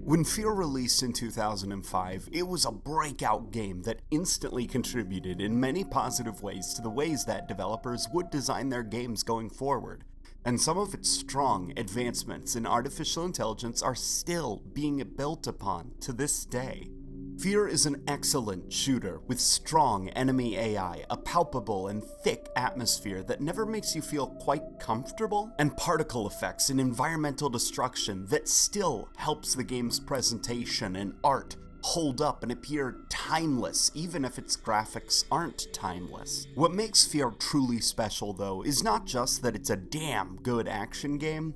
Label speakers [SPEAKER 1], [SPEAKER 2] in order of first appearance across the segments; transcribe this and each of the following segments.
[SPEAKER 1] When F.E.A.R released in 2005, it was a breakout game that instantly contributed in many positive ways to the ways that developers would design their games going forward, and some of its strong advancements in artificial intelligence are still being built upon to this day. F.E.A.R is an excellent shooter with strong enemy AI, a palpable and thick atmosphere that never makes you feel quite comfortable, and particle effects and environmental destruction that still helps the game's presentation and art hold up and appear timeless, even if its graphics aren't timeless. What makes F.E.A.R truly special, though, is not just that it's a damn good action game,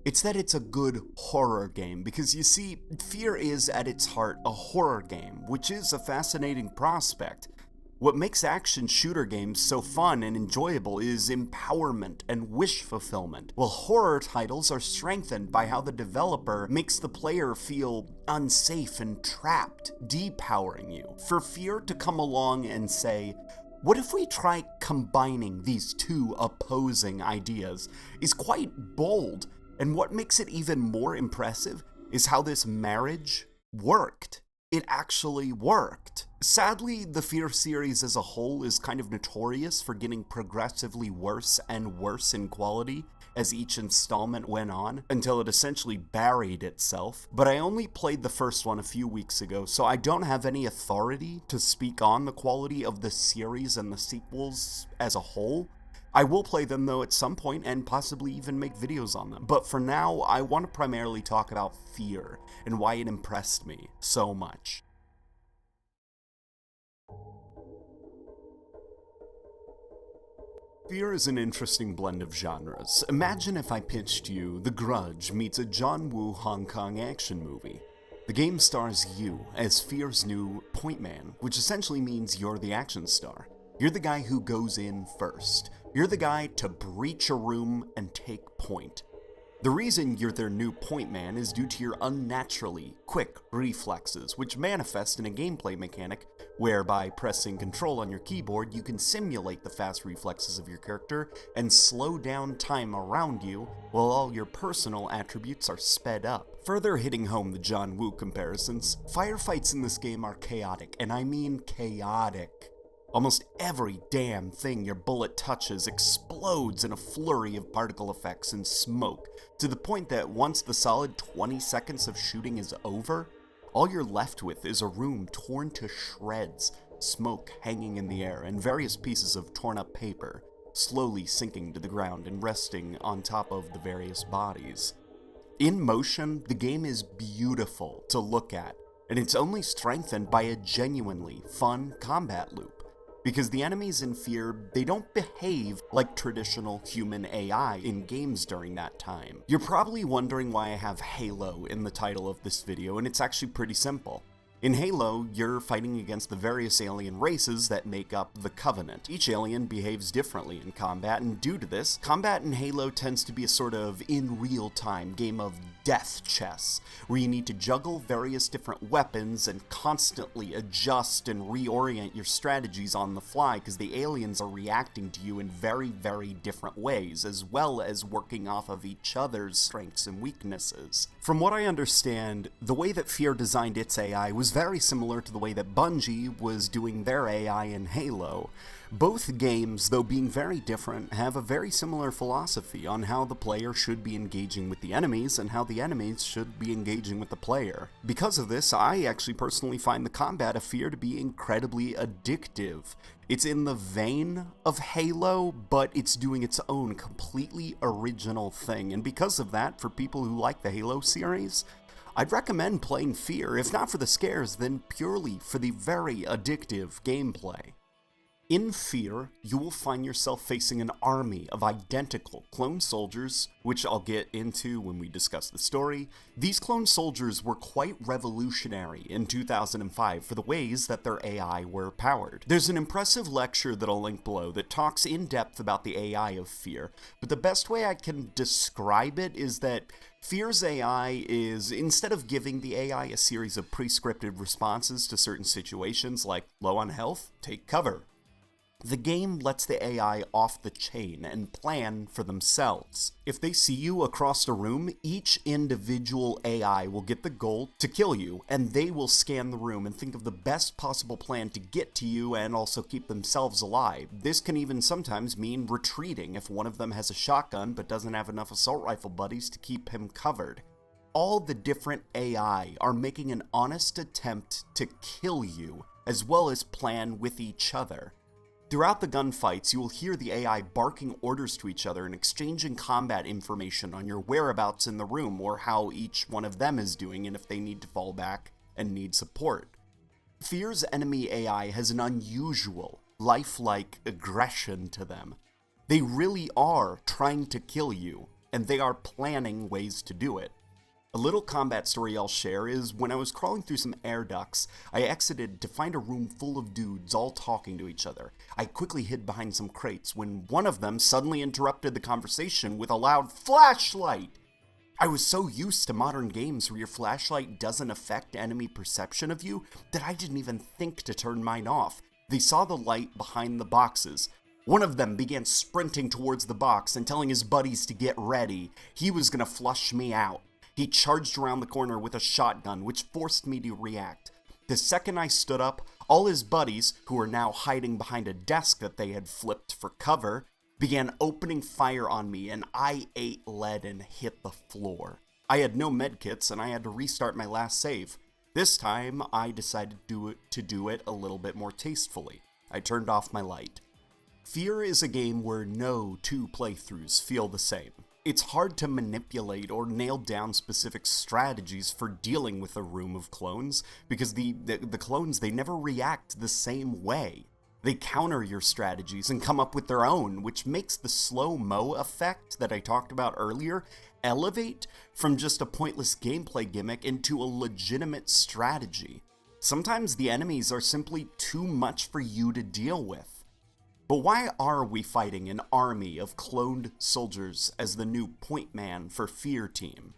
[SPEAKER 1] it's that it's a good horror game, because you see, F.E.A.R is at its heart a horror game, which is a fascinating prospect. What makes action shooter games so fun and enjoyable is empowerment and wish fulfillment, while horror titles are strengthened by how the developer makes the player feel unsafe and trapped, depowering you. For F.E.A.R to come along and say, what if we try combining these two opposing ideas, is quite bold. And what makes it even more impressive is how this marriage worked. It actually worked. Sadly, the F.E.A.R series as a whole is kind of notorious for getting progressively worse and worse in quality as each installment went on, until it essentially buried itself. But I only played the first one a few weeks ago, so I don't have any authority to speak on the quality of the series and the sequels as a whole. I will play them though at some point and possibly even make videos on them. But for now, I want to primarily talk about F.E.A.R and why it impressed me so much. F.E.A.R is an interesting blend of genres. Imagine if I pitched you The Grudge meets a John Woo Hong Kong action movie. The game stars you as F.E.A.R's new point man, which essentially means you're the action star. You're the guy who goes in first. You're the guy to breach a room and take point. The reason you're their new point man is due to your unnaturally quick reflexes, which manifest in a gameplay mechanic where by pressing control on your keyboard you can simulate the fast reflexes of your character and slow down time around you while all your personal attributes are sped up. Further hitting home the John Woo comparisons, firefights in this game are chaotic, and I mean chaotic. Almost every damn thing your bullet touches explodes in a flurry of particle effects and smoke, to the point that once the solid 20 seconds of shooting is over, all you're left with is a room torn to shreds, smoke hanging in the air, and various pieces of torn up paper, slowly sinking to the ground and resting on top of the various bodies. In motion, the game is beautiful to look at, and it's only strengthened by a genuinely fun combat loop. Because the enemies in F.E.A.R, they don't behave like traditional human AI in games during that time. You're probably wondering why I have Halo in the title of this video, and it's actually pretty simple. In Halo, you're fighting against the various alien races that make up the Covenant. Each alien behaves differently in combat, and due to this, combat in Halo tends to be a sort of in real-time game of death chess, where you need to juggle various different weapons and constantly adjust and reorient your strategies on the fly because the aliens are reacting to you in very, very different ways, as well as working off of each other's strengths and weaknesses. From what I understand, the way that F.E.A.R designed its AI was very similar to the way that Bungie was doing their AI in Halo. Both games, though being very different, have a very similar philosophy on how the player should be engaging with the enemies and how the enemies should be engaging with the player. Because of this, I actually personally find the combat of F.E.A.R to be incredibly addictive. It's in the vein of Halo, but it's doing its own completely original thing, and because of that, for people who like the Halo series, I'd recommend playing F.E.A.R, if not for the scares, then purely for the very addictive gameplay. In F.E.A.R, you will find yourself facing an army of identical clone soldiers, which I'll get into when we discuss the story. These clone soldiers were quite revolutionary in 2005 for the ways that their AI were powered. There's an impressive lecture that I'll link below that talks in depth about the AI of F.E.A.R, but the best way I can describe it is that F.E.A.R's AI is, instead of giving the AI a series of pre-scripted responses to certain situations like low on health, take cover. The game lets the AI off the chain and plan for themselves. If they see you across a room, each individual AI will get the goal to kill you, and they will scan the room and think of the best possible plan to get to you and also keep themselves alive. This can even sometimes mean retreating if one of them has a shotgun but doesn't have enough assault rifle buddies to keep him covered. All the different AI are making an honest attempt to kill you, as well as plan with each other. Throughout the gunfights, you will hear the AI barking orders to each other and exchanging combat information on your whereabouts in the room or how each one of them is doing and if they need to fall back and need support. F.E.A.R's enemy AI has an unusual, lifelike aggression to them. They really are trying to kill you, and they are planning ways to do it. A little combat story I'll share is when I was crawling through some air ducts, I exited to find a room full of dudes all talking to each other. I quickly hid behind some crates when one of them suddenly interrupted the conversation with a loud flashlight. I was so used to modern games where your flashlight doesn't affect enemy perception of you that I didn't even think to turn mine off. They saw the light behind the boxes. One of them began sprinting towards the box and telling his buddies to get ready. He was gonna flush me out. He charged around the corner with a shotgun, which forced me to react. The second I stood up, all his buddies, who were now hiding behind a desk that they had flipped for cover, began opening fire on me, and I ate lead and hit the floor. I had no medkits, and I had to restart my last save. This time, I decided to do it a little bit more tastefully. I turned off my light. F.E.A.R is a game where no two playthroughs feel the same. It's hard to manipulate or nail down specific strategies for dealing with a room of clones, because the clones, they never react the same way. They counter your strategies and come up with their own, which makes the slow-mo effect that I talked about earlier elevate from just a pointless gameplay gimmick into a legitimate strategy. Sometimes the enemies are simply too much for you to deal with. But why are we fighting an army of cloned soldiers as the new point man for F.E.A.R team?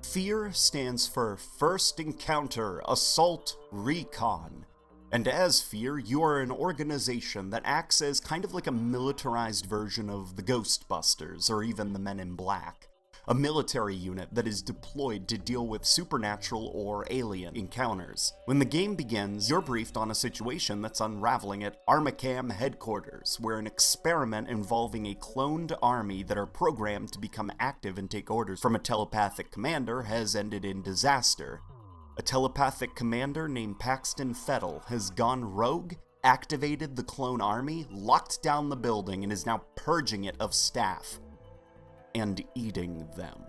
[SPEAKER 1] F.E.A.R stands for First Encounter Assault Recon. And as F.E.A.R, you are an organization that acts as kind of like a militarized version of the Ghostbusters or even the Men in Black. A military unit that is deployed to deal with supernatural or alien encounters. When the game begins, you're briefed on a situation that's unraveling at Armacam headquarters, where an experiment involving a cloned army that are programmed to become active and take orders from a telepathic commander has ended in disaster. A telepathic commander named Paxton Fettel has gone rogue, activated the clone army, locked down the building, and is now purging it of staff and eating them.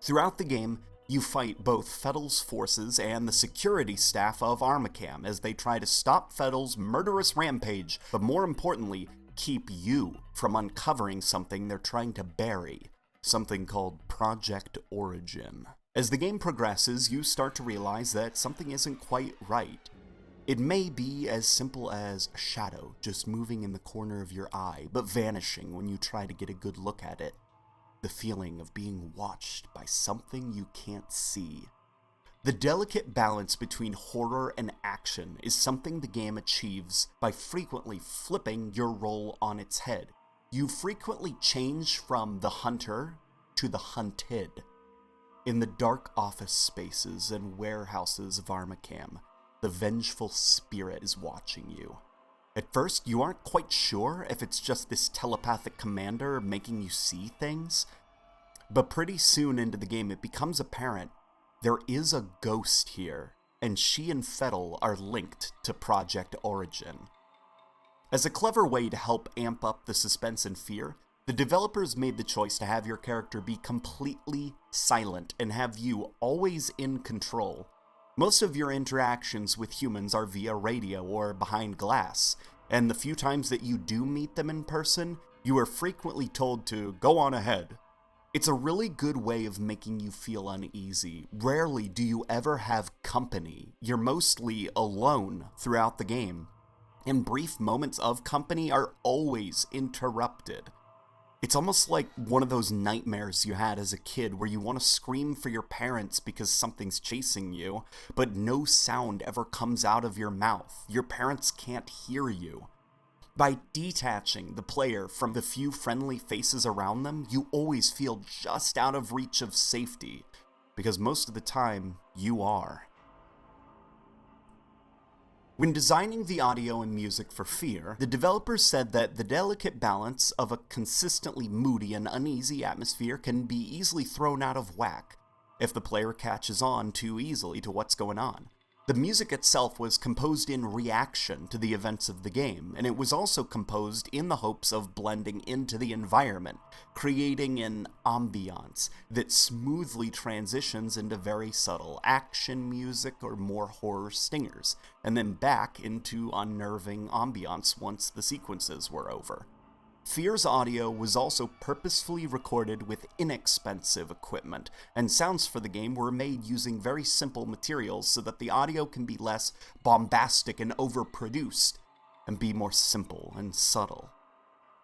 [SPEAKER 1] Throughout the game, you fight both Fettel's forces and the security staff of Armacam as they try to stop Fettel's murderous rampage, but more importantly, keep you from uncovering something they're trying to bury, something called Project Origin. As the game progresses, you start to realize that something isn't quite right. It may be as simple as a shadow just moving in the corner of your eye, but vanishing when you try to get a good look at it. The feeling of being watched by something you can't see. The delicate balance between horror and action is something the game achieves by frequently flipping your role on its head. You frequently change from the hunter to the hunted. In the dark office spaces and warehouses of Armacam, the vengeful spirit is watching you. At first, you aren't quite sure if it's just this telepathic commander making you see things, but pretty soon into the game it becomes apparent there is a ghost here, and she and Fettel are linked to Project Origin. As a clever way to help amp up the suspense and fear, the developers made the choice to have your character be completely silent and have you always in control. Most of your interactions with humans are via radio or behind glass, and the few times that you do meet them in person, you are frequently told to go on ahead. It's a really good way of making you feel uneasy. Rarely do you ever have company. You're mostly alone throughout the game. and brief moments of company are always interrupted. It's almost like one of those nightmares you had as a kid where you want to scream for your parents because something's chasing you, but no sound ever comes out of your mouth. Your parents can't hear you. By detaching the player from the few friendly faces around them, you always feel just out of reach of safety, because most of the time, you are. When designing the audio and music for F.E.A.R, the developers said that the delicate balance of a consistently moody and uneasy atmosphere can be easily thrown out of whack if the player catches on too easily to what's going on. The music itself was composed in reaction to the events of the game, and it was also composed in the hopes of blending into the environment, creating an ambiance that smoothly transitions into very subtle action music or more horror stingers, and then back into unnerving ambiance once the sequences were over. F.E.A.R's audio was also purposefully recorded with inexpensive equipment, and sounds for the game were made using very simple materials so that the audio can be less bombastic and overproduced, and be more simple and subtle.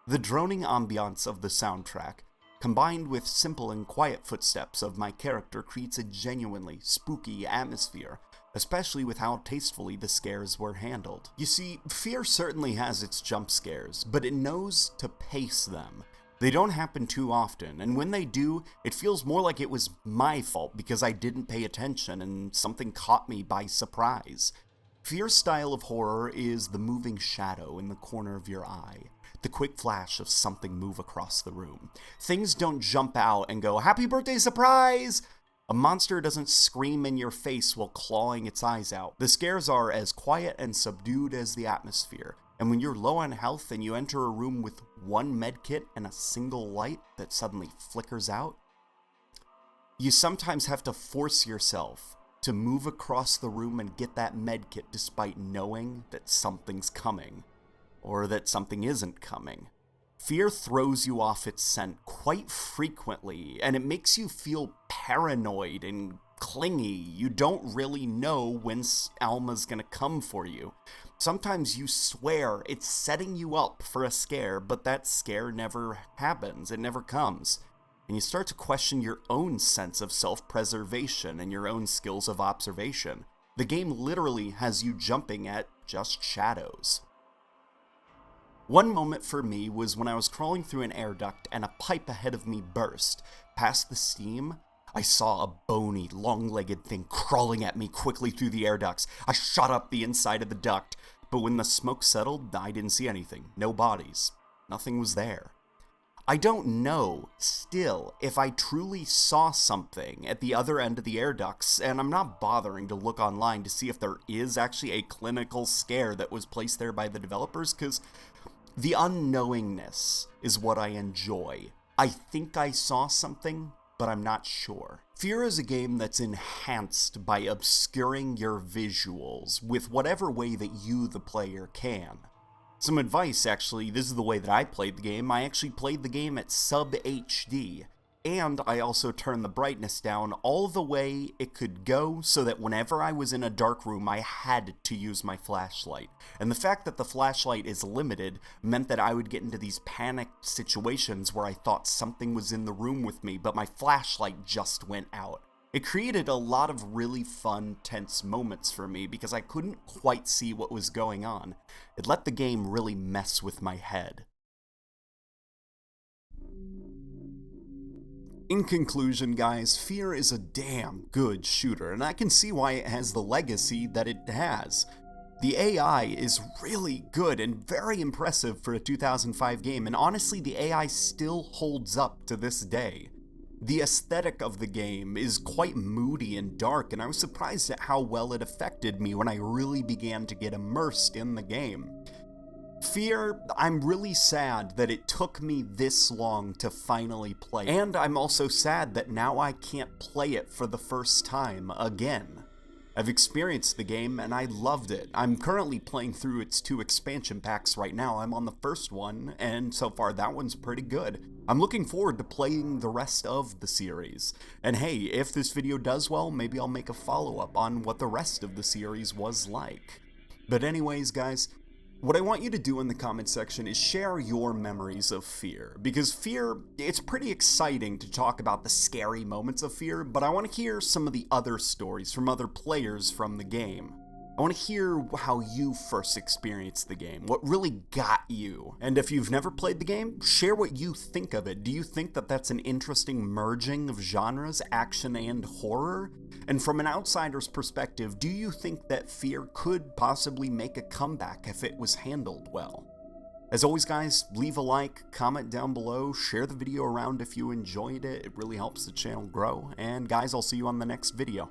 [SPEAKER 1] The droning ambiance of the soundtrack, combined with simple and quiet footsteps of my character, creates a genuinely spooky atmosphere, especially with how tastefully the scares were handled. You see, F.E.A.R certainly has its jump scares, but it knows to pace them. They don't happen too often, and when they do, it feels more like it was my fault because I didn't pay attention and something caught me by surprise. F.E.A.R's style of horror is the moving shadow in the corner of your eye, the quick flash of something move across the room. Things don't jump out and go, "Happy birthday, surprise!" A monster doesn't scream in your face while clawing its eyes out. The scares are as quiet and subdued as the atmosphere, and when you're low on health and you enter a room with one medkit and a single light that suddenly flickers out, you sometimes have to force yourself to move across the room and get that medkit despite knowing that something's coming, or that something isn't coming. F.E.A.R throws you off its scent quite frequently, and it makes you feel paranoid and clingy. You don't really know when Alma's gonna come for you. Sometimes you swear it's setting you up for a scare, but that scare never happens, it never comes. And you start to question your own sense of self-preservation and your own skills of observation. The game literally has you jumping at just shadows. One moment for me was when I was crawling through an air duct and a pipe ahead of me burst. Past the steam, I saw a bony, long-legged thing crawling at me quickly through the air ducts. I shot up the inside of the duct, but when the smoke settled, I didn't see anything. No bodies. Nothing was there. I don't know, still, if I truly saw something at the other end of the air ducts, and I'm not bothering to look online to see if there is actually a clinical scare that was placed there by the developers, because the unknowingness is what I enjoy. I think I saw something, but I'm not sure. F.E.A.R is a game that's enhanced by obscuring your visuals with whatever way that you, the player, can. Some advice, actually, this is the way that I played the game. I actually played the game at sub HD, and I also turned the brightness down all the way it could go so that whenever I was in a dark room, I had to use my flashlight. And the fact that the flashlight is limited meant that I would get into these panicked situations where I thought something was in the room with me, but my flashlight just went out. It created a lot of really fun, tense moments for me because I couldn't quite see what was going on. It let the game really mess with my head. In conclusion, guys, F.E.A.R is a damn good shooter, and I can see why it has the legacy that it has. The AI is really good and very impressive for a 2005 game, and honestly, the AI still holds up to this day. The aesthetic of the game is quite moody and dark, and I was surprised at how well it affected me when I really began to get immersed in the game. F.E.A.R, I'm really sad that it took me this long to finally play, and I'm also sad that now I can't play it for the first time again. I've experienced the game and I loved it. I'm currently playing through its 2 expansion packs right now. I'm on the first one, and so far that one's pretty good. I'm looking forward to playing the rest of the series. And hey, if this video does well, maybe I'll make a follow-up on what the rest of the series was like. But anyways, guys, What I want you to do in the comment section is share your memories of F.E.A.R, because F.E.A.R, it's pretty exciting to talk about the scary moments of F.E.A.R, but I want to hear some of the other stories from other players from the game. I want to hear how you first experienced the game, what really got you. And if you've never played the game, share what you think of it. Do you think that that's an interesting merging of genres, action and horror? And from an outsider's perspective, do you think that F.E.A.R could possibly make a comeback if it was handled well? As always guys, leave a like, comment down below, share the video around if you enjoyed it. It really helps the channel grow. And guys, I'll see you on the next video.